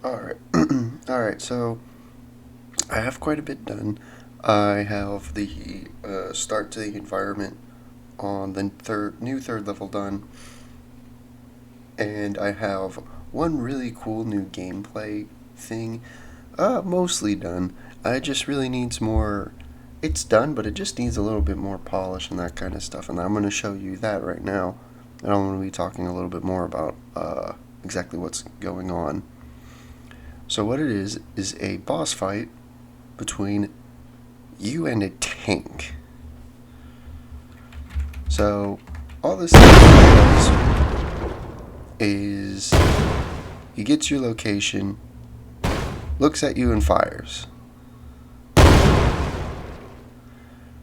Alright. Alright, so I have quite a bit done. I have the start to the environment on the new third level done, and I have one really cool new gameplay thing mostly done. I just really needs more. It's done, but it just needs a little bit more polish and that kind of stuff, and I'm going to show you that right now. And I'm going to be talking a little bit more about exactly what's going on. So what it is a boss fight between you and a tank. So all this does is he gets your location, looks at you and fires.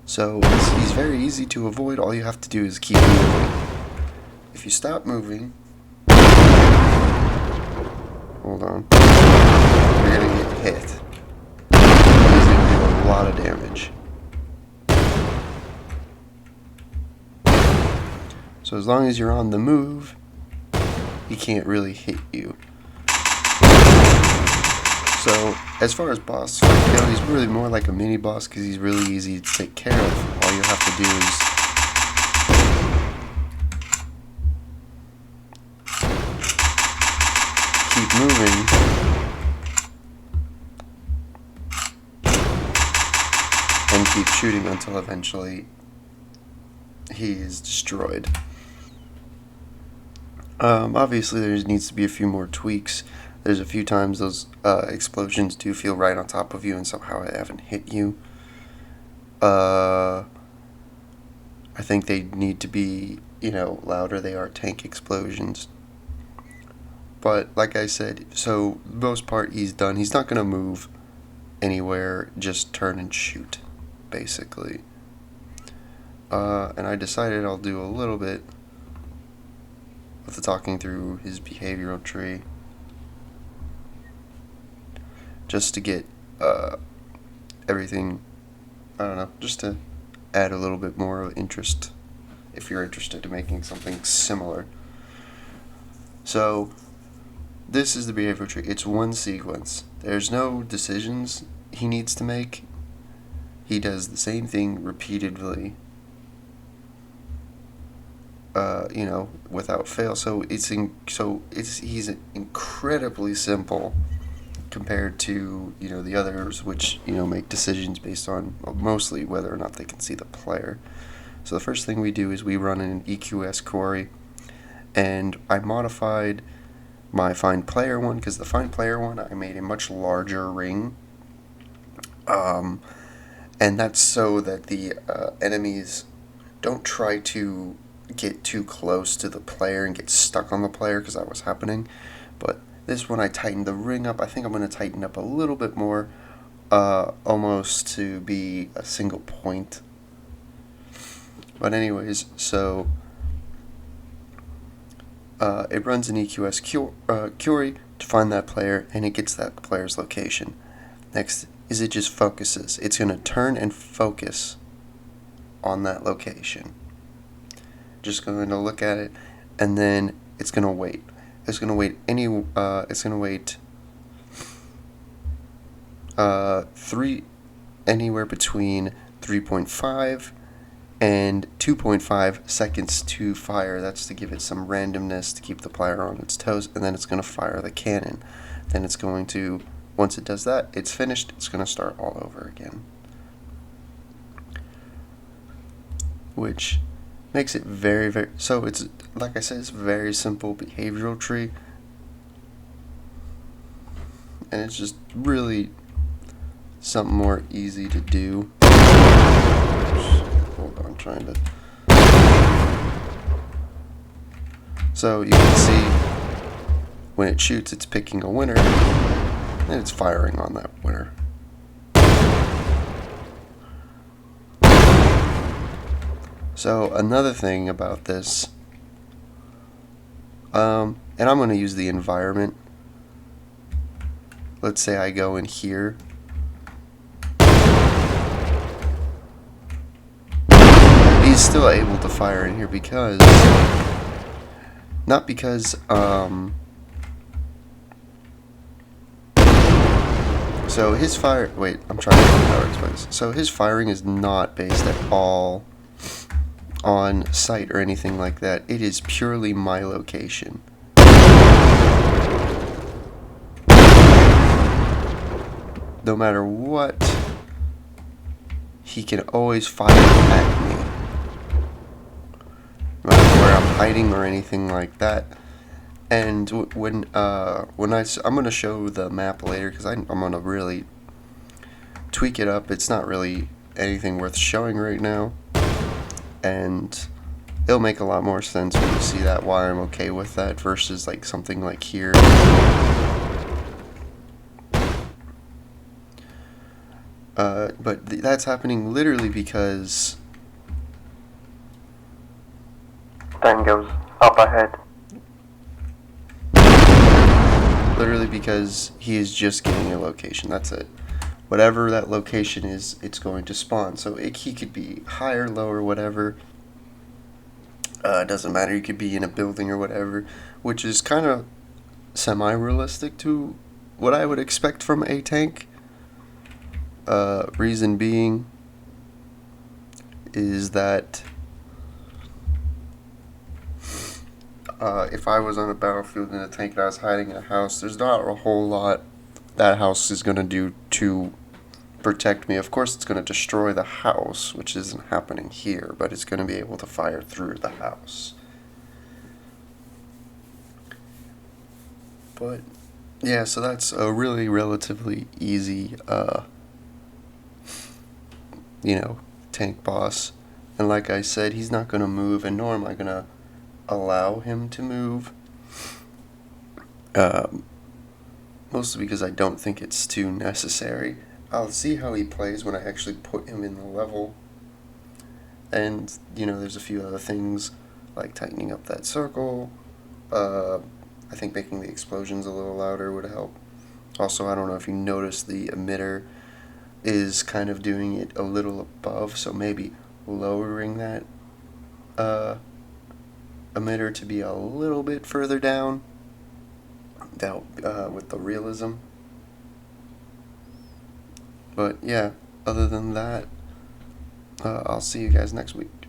So he's very easy to avoid. All you have to do is keep moving. If you stop moving, hold on, you're gonna get hit. He's gonna do a lot of damage. So as long as you're on the move, he can't really hit you. So as far as boss fight go, he's really more like a mini boss because he's really easy to take care of. All you have to do is keep moving and keep shooting until eventually he is destroyed. Obviously there needs to be a few more tweaks. There's a few times those explosions do feel right on top of you and somehow I haven't hit you. I think they need to be, louder. They are tank explosions. But like I said, so the most part he's done. He's not going to move anywhere, just turn and shoot, basically. And I decided I'll do a little bit of the talking through his behavioral tree, just to get everything, I don't know, just to add a little bit more interest if you're interested in making something similar. So this is the behavioral tree. It's one sequence. There's no decisions he needs to make. He does the same thing repeatedly, without fail. So he's incredibly simple compared to the others, which make decisions based on mostly whether or not they can see the player. So the first thing we do is we run an EQS query, and I modified my find player one because the find player one I made a much larger ring, and that's so that the enemies don't try to get too close to the player and get stuck on the player, because that was happening. But this one I tightened the ring up. I think I'm going to tighten up a little bit more, almost to be a single point. But anyways, so it runs an EQS query to find that player, and it gets that player's location. Next is it just focuses. It's going to turn and focus on that location. Just going to look at it, and then it's going to wait. It's going to wait anywhere between 3.5 and 2.5 seconds to fire. That's to give it some randomness to keep the player on its toes, and then it's going to fire the cannon. Then it's going to, once it does that, it's finished. It's going to start all over again, which makes it very, very, so it's, like I said, it's a very simple behavioral tree, and it's just really something more easy to do. Hold on, I'm trying to, so you can see when it shoots, it's picking a winner, and it's firing on that winner. So another thing about this, and I'm going to use the environment. Let's say I go in here. He's still able to fire in here because, not because So his fire. Wait, I'm trying to think how to explain this. So his firing is not based at all on sight or anything like that. It is purely my location. No matter what, he can always fire at me. No matter where I'm hiding or anything like that. And when I'm gonna show the map later because I'm gonna really tweak it up. It's not really anything worth showing right now, and it'll make a lot more sense when you see that, why I'm okay with that versus like something like here. But that's happening literally because Then goes up ahead. Literally because he is just getting a location. That's it. Whatever that location is, it's going to spawn. So he could be higher, lower, whatever. It doesn't matter. He could be in a building or whatever, which is kind of semi-realistic to what I would expect from a tank. Reason being is that if I was on a battlefield in a tank and I was hiding in a house, there's not a whole lot that house is going to do to protect me. Of course, it's going to destroy the house, which isn't happening here, but it's going to be able to fire through the house. But yeah, so that's a really relatively easy, tank boss. And like I said, he's not going to move, and nor am I going to allow him to move. Mostly because I don't think it's too necessary. I'll see how he plays when I actually put him in the level. And, there's a few other things, like tightening up that circle. I think making the explosions a little louder would help. Also, I don't know if you noticed the emitter is kind of doing it a little above, so maybe lowering that emitter to be a little bit further down with the realism. But yeah, other than that, I'll see you guys next week.